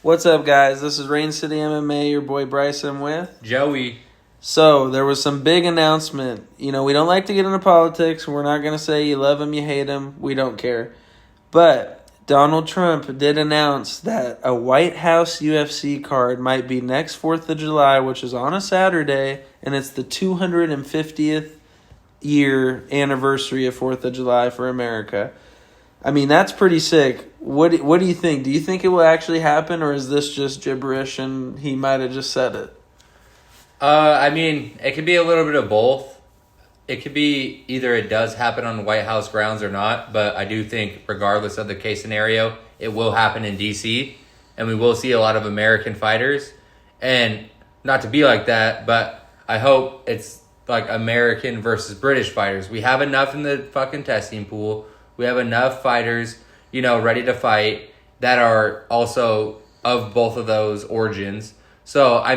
What's up, guys? This is Rain City MMA, your boy Bryson with Joey. So, there was some big announcement. We don't like to get into politics. We're not going to say you love him, you hate him. We don't care. But Donald Trump did announce that a White House UFC card might be next 4th of July, which is on a Saturday, and it's the 250th year anniversary of 4th of July for America. I mean, that's pretty sick. What do you think? Do you think it will actually happen, or is this just gibberish and he might have just said it? It could be a little bit of both. It could be either it does happen on White House grounds or not, but I do think regardless of the case scenario, it will happen in D.C., and we will see a lot of American fighters. And not to be like that, but I hope it's like American versus British fighters. We have enough in the fucking testing pool. We have enough fighters, ready to fight that are also of both of those origins. So, I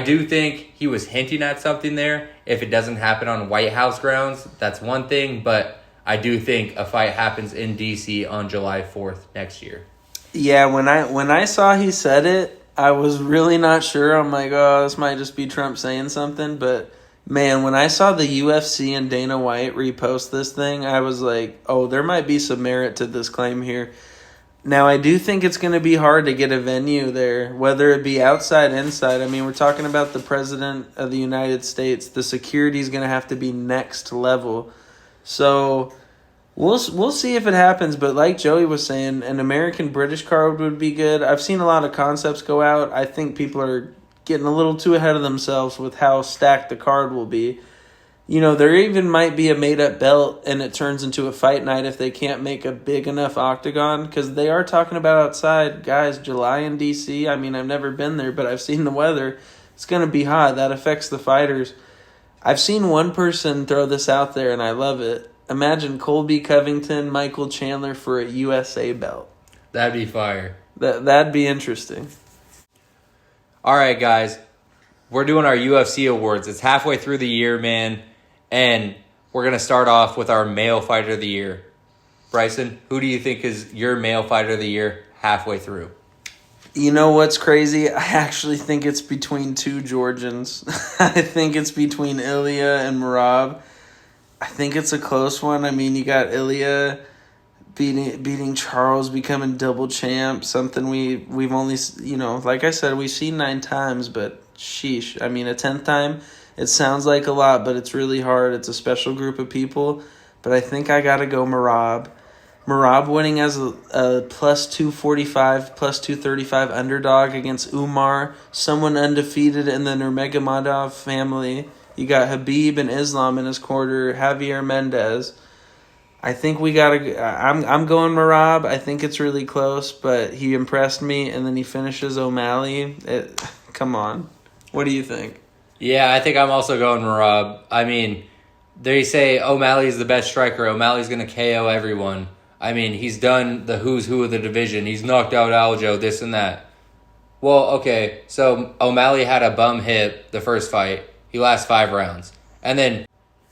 do think he was hinting at something there. If it doesn't happen on White House grounds, that's one thing. But I do think a fight happens in D.C. on July 4th next year. Yeah, when I saw he said it, I was really not sure. I'm like, oh, this might just be Trump saying something. But, man, when I saw the UFC and Dana White repost this thing, I was like, oh, there might be some merit to this claim here. Now, I do think it's going to be hard to get a venue there, whether it be outside, inside. We're talking about the President of the United States. The security is going to have to be next level. So we'll see if it happens. But like Joey was saying, an American-British card would be good. I've seen a lot of concepts go out. I think people are getting a little too ahead of themselves with how stacked the card will be. There even might be a made-up belt and it turns into a fight night if they can't make a big enough octagon, because they are talking about outside. Guys, July in D.C., I've never been there, but I've seen the weather. It's going to be hot. That affects the fighters. I've seen one person throw this out there, and I love it. Imagine Colby Covington, Michael Chandler for a USA belt. That'd be fire. That'd be interesting. All right, guys. We're doing our UFC awards. It's halfway through the year, man. And we're going to start off with our male fighter of the year. Bryson, who do you think is your male fighter of the year halfway through? You know what's crazy? I actually think it's between two Georgians. I think it's between Ilya and Merab. I think it's a close one. You got Ilya beating Charles, becoming double champ, something we've only, like I said, we've seen 9 times, but sheesh. A 10th time, it sounds like a lot, but it's really hard. It's a special group of people, but I think I got to go Merab. Merab winning as a plus 245, plus 235 underdog against Umar, someone undefeated in the Nurmagomedov family. You got Habib and Islam in his quarter, Javier Mendez. I think we got to... I'm going Merab. I think it's really close, but he impressed me, and then he finishes O'Malley. Come on. What do you think? Yeah, I think I'm also going Merab. They say O'Malley's the best striker. O'Malley's going to KO everyone. He's done the who's who of the division. He's knocked out Aljo, this and that. Well, okay, so O'Malley had a bum hip the first fight. He lasts 5 rounds. And then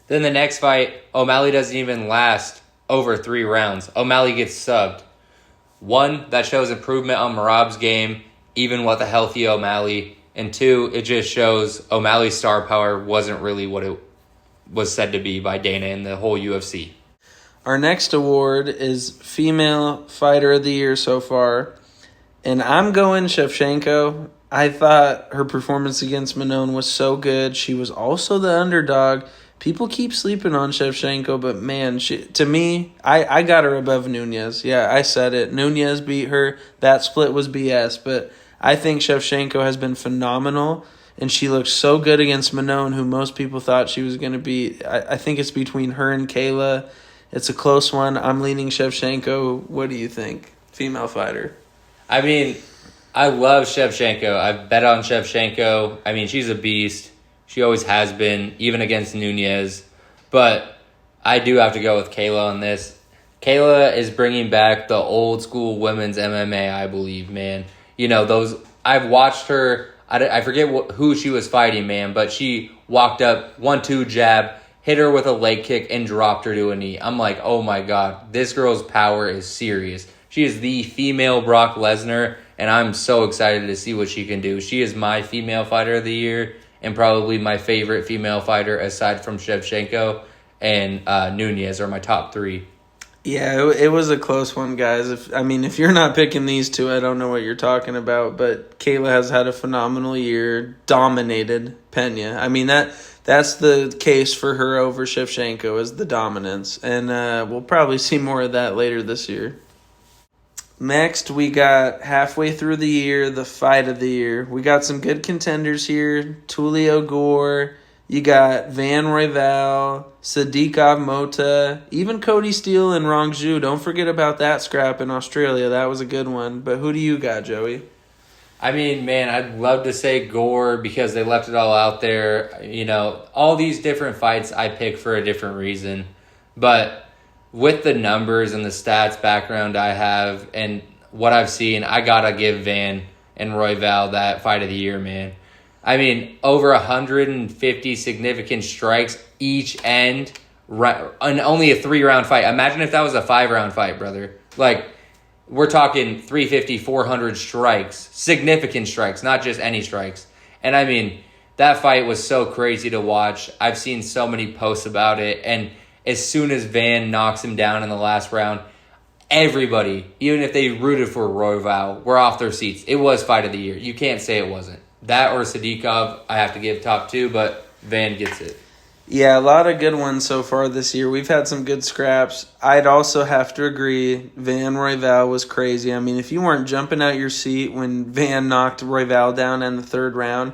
the next fight, O'Malley doesn't even last over 3 rounds. O'Malley gets subbed. 1, that shows improvement on Merab's game, even with a healthy O'Malley. And 2, it just shows O'Malley's star power wasn't really what it was said to be by Dana and the whole UFC. Our next award is Female Fighter of the Year so far. And I'm going Shevchenko. I thought her performance against Manon was so good. She was also the underdog. People keep sleeping on Shevchenko, but man, to me, I got her above Nunes. Yeah, I said it. Nunes beat her. That split was BS, but I think Shevchenko has been phenomenal, and she looked so good against Manon, who most people thought she was going to beat. I think it's between her and Kayla. It's a close one. I'm leaning Shevchenko. What do you think? Female fighter. I love Shevchenko. I've bet on Shevchenko. She's a beast. She always has been, even against Nunes. But I do have to go with Kayla on this. Kayla is bringing back the old school women's MMA, I believe, man. I've watched her. I forget who she was fighting, man, but she walked up, 1-2 jab, hit her with a leg kick, and dropped her to a knee. I'm like, oh my God, this girl's power is serious. She is the female Brock Lesnar, and I'm so excited to see what she can do. She is my female fighter of the year and probably my favorite female fighter aside from Shevchenko and Nunez are my top three. Yeah, it was a close one, guys. If you're not picking these two, I don't know what you're talking about. But Kayla has had a phenomenal year, dominated Pena. That's the case for her over Shevchenko is the dominance, and we'll probably see more of that later this year. Next, we got halfway through the year, the fight of the year. We got some good contenders here. Tulio Gore. You got Van Royval, Sadiq Mota, even Cody Steele and Rong Zhu. Don't forget about that scrap in Australia. That was a good one. But who do you got, Joey? I'd love to say Gore because they left it all out there. All these different fights I pick for a different reason. But with the numbers and the stats background I have and what I've seen, I got to give Van and Royval that fight of the year, man. Over 150 significant strikes each end, and only a 3-round fight. Imagine if that was a 5-round fight, brother. We're talking 350, 400 strikes, significant strikes, not just any strikes. And that fight was so crazy to watch. I've seen so many posts about it, and as soon as Van knocks him down in the last round, everybody, even if they rooted for Royval, were off their seats. It was fight of the year. You can't say it wasn't. That or Sadikov, I have to give top 2, but Van gets it. Yeah, a lot of good ones so far this year. We've had some good scraps. I'd also have to agree, Van Royval was crazy. If you weren't jumping out your seat when Van knocked Royval down in the 3rd round,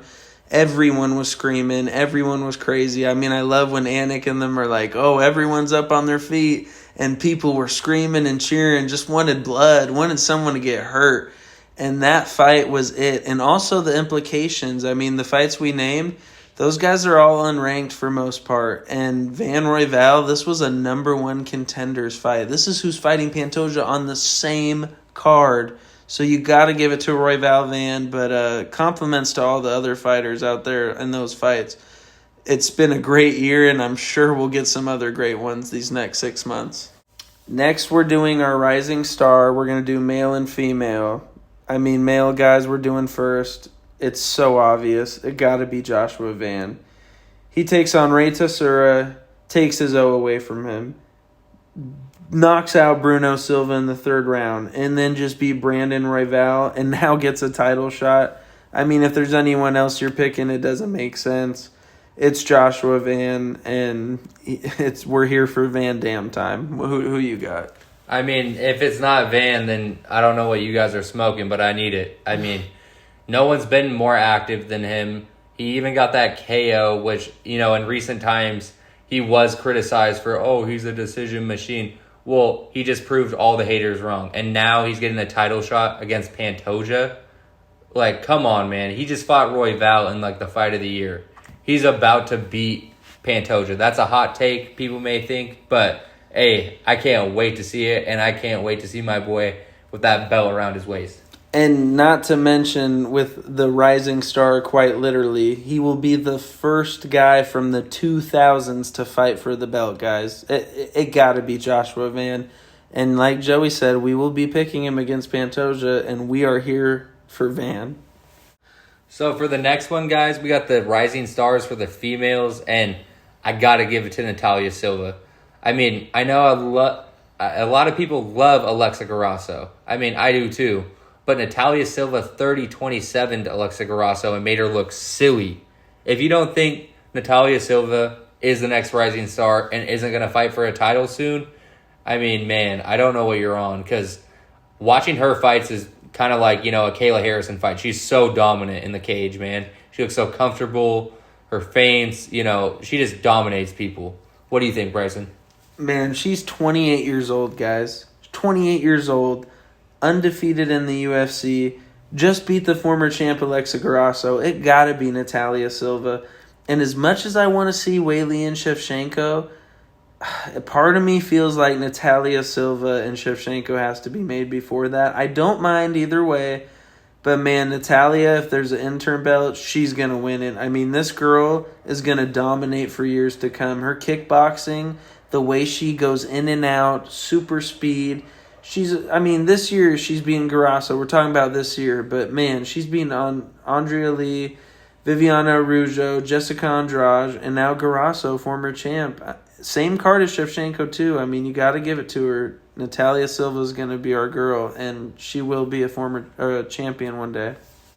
everyone was screaming. Everyone was crazy. I love when Anik and them are like, oh, everyone's up on their feet, and people were screaming and cheering, just wanted blood, wanted someone to get hurt. And that fight was it. And also the implications. The fights we named, those guys are all unranked for most part. And Van Royval, this was a number 1 contenders fight. This is who's fighting Pantoja on the same card. So you got to give it to Royval Van. But compliments to all the other fighters out there in those fights. It's been a great year, and I'm sure we'll get some other great ones these next 6 months. Next, we're doing our Rising Star. We're going to do male and female. Male guys we're doing first. It's so obvious. It got to be Joshua Van. He takes on Reita Sura, takes his O away from him, knocks out Bruno Silva in the 3rd round, and then just beat Brandon Royval, and now gets a title shot. If there's anyone else you're picking, it doesn't make sense. It's Joshua Van, and we're here for Van Dam time. Who you got? If it's not Van, then I don't know what you guys are smoking, but I need it. No one's been more active than him. He even got that KO, which, in recent times, he was criticized for, he's a decision machine. Well, he just proved all the haters wrong. And now he's getting a title shot against Pantoja. Come on, man. He just fought Royval in, the fight of the year. He's about to beat Pantoja. That's a hot take, people may think, but hey, I can't wait to see it, and I can't wait to see my boy with that belt around his waist. And not to mention, with the Rising Star, quite literally, he will be the first guy from the 2000s to fight for the belt, guys. It got to be Joshua Van. And like Joey said, we will be picking him against Pantoja, and we are here for Van. So for the next one, guys, we got the Rising Stars for the females, and I got to give it to Natalia Silva. I know a lot of people love Alexa Grasso. I do too. But Natalia Silva 30-27 to Alexa Grasso and made her look silly. If you don't think Natalia Silva is the next Rising Star and isn't going to fight for a title soon, I don't know what you're on. Because watching her fights is kind of like, a Kayla Harrison fight. She's so dominant in the cage, man. She looks so comfortable. Her feints, she just dominates people. What do you think, Bryson? Man, she's 28 years old, guys. 28 years old, undefeated in the UFC, just beat the former champ Alexa Grasso. It got to be Natalia Silva. And as much as I want to see Weili and Shevchenko, part of me feels like Natalia Silva and Shevchenko has to be made before that. I don't mind either way. But, man, Natalia, if there's an interim belt, she's going to win it. This girl is going to dominate for years to come. Her kickboxing, the way she goes in and out, super speed. this year she's beating Garasso. We're talking about this year, but man, she's beating on Andrea Lee, Viviana Araujo, Jessica Andrade, and now Garasso, former champ. Same card as Shevchenko too. I mean, you got to give it to her. Natalia Silva is going to be our girl, and she will be a former champion one day.